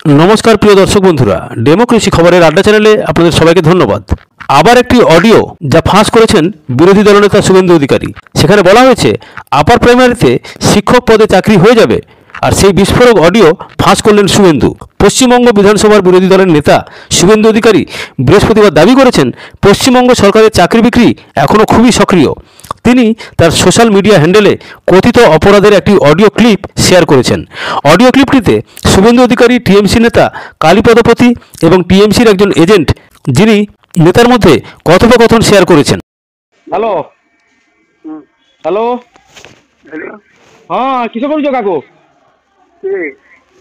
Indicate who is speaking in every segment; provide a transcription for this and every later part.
Speaker 1: নমস্কার প্রিয় দর্শক বন্ধুরা, ডেমোক্রেসি খবরের আড্ডা চ্যানেলে আপনাদের সবাইকে ধন্যবাদ। আবার একটি অডিও যা ফাঁস করেছেন বিরোধী দলনেতা শুভেন্দু অধিকারী। সেখানে বলা হয়েছে আপার প্রাইমারিতে শিক্ষক পদে চাকরি হয়ে যাবে, আর সেই বিস্ফোরক অডিও ফাঁস করলেন শুভেন্দু। পশ্চিমবঙ্গ বিধানসভার বিরোধী দলের নেতা শুভেন্দু অধিকারী বৃহস্পতিবার দাবি করেছেন পশ্চিমবঙ্গ সরকারের চাকরি বিক্রি এখনও খুবই সক্রিয়। তিনি তার সোশ্যাল মিডিয়া হ্যান্ডেলে কথিত অপরাধের একটি অডিও ক্লিপ শেয়ার করেছেন। অডিও ক্লিপটিতে শুভেন্দু অধিকারী টিএমসি নেতা কালীপদপতি এবং টিএমসির একজন এজেন্ট যিনি নেতার মধ্যে কথোপকথন শেয়ার করেছেন।
Speaker 2: হ্যালো হ্যালো
Speaker 3: हेलो
Speaker 2: हाँ किस करूच काको
Speaker 3: ये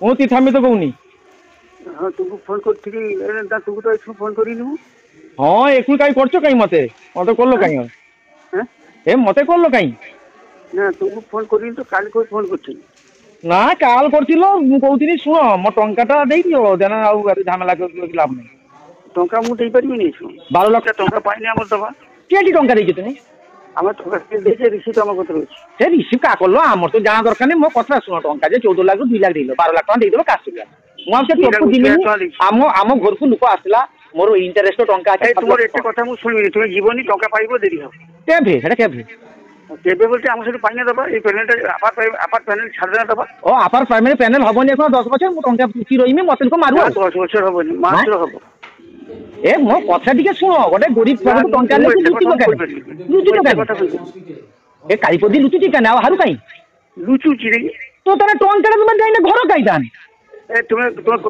Speaker 2: ମୁଁ ତୀର୍ଥାମ୍ବିତ କହୁନି।
Speaker 3: हाँ तुमको फोन करथिली ना तुमको तो इसको फोन करी नु
Speaker 2: ହଁ ଏକୁ କାଇଁ କରୁଛ କାଇଁ ମତେ ମତେ କଲ କାଇଁ
Speaker 3: हैं
Speaker 2: ଏ ମତେ କଲ କାଇଁ
Speaker 3: ना तुमको फोन करी तो काल को फोन करथिली
Speaker 2: ନା କାଲ କରିଥିଲ ମୁଁ କହୁଥିଲି ଶୁଣ ମୋ ଟଙ୍କାଟା ଦେଇଦିଅ ଦେନା ଆଉ ଝାମେଲା କରି ଲାଭ ନାହିଁ।
Speaker 3: टंका मु देई परिबि नै छु
Speaker 2: 12 ଲକ୍ଷ
Speaker 3: टंका पाइने हमर दबा
Speaker 2: କେଠି ଟଙ୍କା ଦେଇଛ ତମେ
Speaker 3: हमर टंका से देजे रिसीट हम कत रहछ
Speaker 2: ସେ ରିସିଭ୍ କା କଲ ଆମର ତ ଜାଣା ଦରକାର ନାହିଁ। ମୋ କଥା ଶୁଣ ଟଙ୍କା ଯେ 14 ଲାଖରୁ 2 ଲାଖ ଦେଇଦେଲ 12 ଲାଖ ଟଙ୍କା ଦେଇଦେଲ କାଶ ସୁବିଧା ମୁଁ ଆଉ ସେ ତରକୁ ଦିମିନି। ଆମ ଘରକୁ ଲୋକ ଆସିଲା ମୋର ଇଣ୍ଟରେଷ୍ଟ ଟଙ୍କା ଅଛି
Speaker 3: तुमर एते कथा मु सुनिबि तुम जीवनी टंका पाइबो देरी हो
Speaker 2: କେବେ ହେଟା केबे
Speaker 3: केबे बोलते हम से पाइने दबा ए पेमेंट आपात पैनल छाड़ देना दबा
Speaker 2: ଓ ଆପାର ପ୍ରାଇମେରୀ ପ୍ୟାନେଲ ହବନି এখন 10 বছর ମୁଁ ଟଙ୍କା ପୁଚି ରହିମି ମତେ ଲୋକ ମାରୁ ଆଉ।
Speaker 3: 10 বছর হবনি মাত্র হবো
Speaker 2: ଏ ମୋ କଥା ଟିକେ ଶୁଣ ଗୋଟେ ଗରିବ ଛୁଆକୁ ଟଙ୍କା ନେଇକି ଲୁଚି ଦୋକାନ ଏ କାଳିପଦି ଲୁଚୁଛି କାନେ ଆଉ ହାରୁ କାଇଁ
Speaker 3: लुचु चिरे
Speaker 2: ତ ତମେ ଟଙ୍କାଟା ତମେ ଯାଇନେ ଘର କାଇଁ ତାନେ
Speaker 3: ए तुम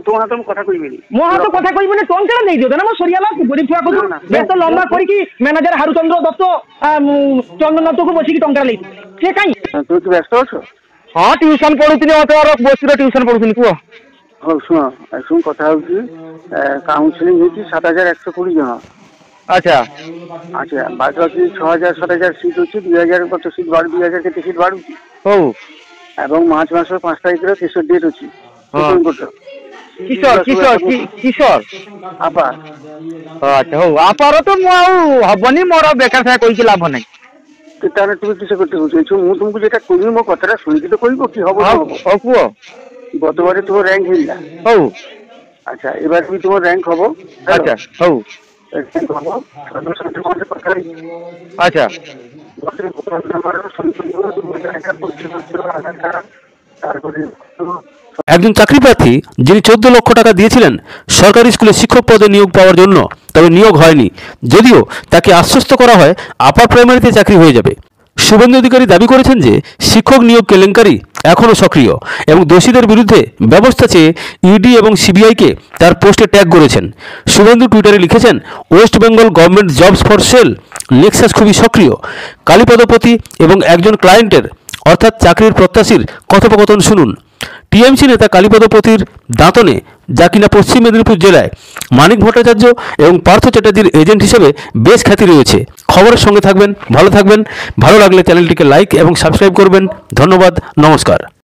Speaker 3: तुम हाथ में कथा कइबेनी
Speaker 2: ମୋ ହାତ କଥା କହିବନି ଟଙ୍କାଟା ଦେଇଦିଅ ନା ମୋ ସରିଆଲା ଗରିବ ଛୁଆ କହୁଛୁ ବେଶ ଲମ୍ବା କରିକି ମ୍ୟାନେଜର ହାରୁଚନ୍ଦ୍ର ଦତ୍ତ ଚନ୍ଦନକୁ ବସିକି ଟଙ୍କା ନେଇଛି ସେ କାଇଁ
Speaker 3: तुम तो व्यस्त अछ
Speaker 2: ହଁ ଟ୍ୟୁସନ ପଢୁଥିଲି ମତେ ବସିରେ ଟ୍ୟୁସନ ପଢୁଥିଲି କୁହ।
Speaker 3: हाँ शुण शुण कथा काउंसिलिंग होती 7120 जन
Speaker 2: ଆଚ୍ଛା
Speaker 3: अच्छा बाद बाकी 6000 7000 सीट अच्छी 2000 कत सीट बाढ़ 2000 के सीट बाढ़
Speaker 2: ହଉ
Speaker 3: এবং মার্চ মাসের 5 তারিখের শেষ ডেট আছে
Speaker 2: କିଶୋର କିଶୋର କିଶୋର
Speaker 3: আপা
Speaker 2: ଆଚ୍ଛା ହଉ ଆପାର ତ ମୁଁ ଆଉ ହବନି ମୋର ବେକାର ସାହା କହିକି ଲାଭ ନାହିଁ।
Speaker 3: তাহলে তুমি কিসে করতে বলছো মু তোমাকে যেটা কইবি মো কথাটা শুনিকি তো কইব কি হবো
Speaker 2: ହଉ ହଉ କୁହ
Speaker 3: গতবারে তোমার র্যাঙ্ক হইলা
Speaker 2: ହଉ
Speaker 3: আচ্ছা এবার তুমি তোমার র্যাঙ্ক হবো
Speaker 2: আচ্ছা ହଉ
Speaker 3: র্যাঙ্ক হবো কথা
Speaker 2: আচ্ছা
Speaker 1: একজন চাকরি প্রার্থী যিনি 14 লক্ষ টাকা দিয়েছিলেন সরকারি স্কুলে শিক্ষক পদে নিয়োগ পাওয়ার জন্য, তবে নিয়োগ হয়নি, যদিও তাকে আশ্বস্ত করা হয় আপার প্রাইমারিতে চাকরি হয়ে যাবে। শুভেন্দু অধিকারী দাবি করেছেন যে শিক্ষক নিয়োগ কেলেঙ্কারি এখনও সক্রিয় এবং দোষীদের বিরুদ্ধে ব্যবস্থা চেয়ে ইডি এবং সিবিআইকে তার পোস্টে ট্যাগ করেছেন। শুভেন্দু টুইটারে লিখেছেন, West Bengal government jobs for sale Nexus খুবই সক্রিয়। কালীপদপতি এবং একজন ক্লায়েন্টের অর্থাৎ চাকরির প্রত্যাশীর কথোপকথন শুনুন। টিএমসি নেতা কালীপদপতির দাঁতনে, যা কিনা পশ্চিম মেদিনীপুর জেলায় মানিক ভট্টাচার্য এবং পার্থ চ্যাটার্জির এজেন্ট হিসেবে বেশ খ্যাতি রয়েছে। খবরের সঙ্গে থাকবেন, ভালো থাকবেন। ভালো লাগলে চ্যানেলটিকে লাইক এবং সাবস্ক্রাইব করবেন। ধন্যবাদ, নমস্কার।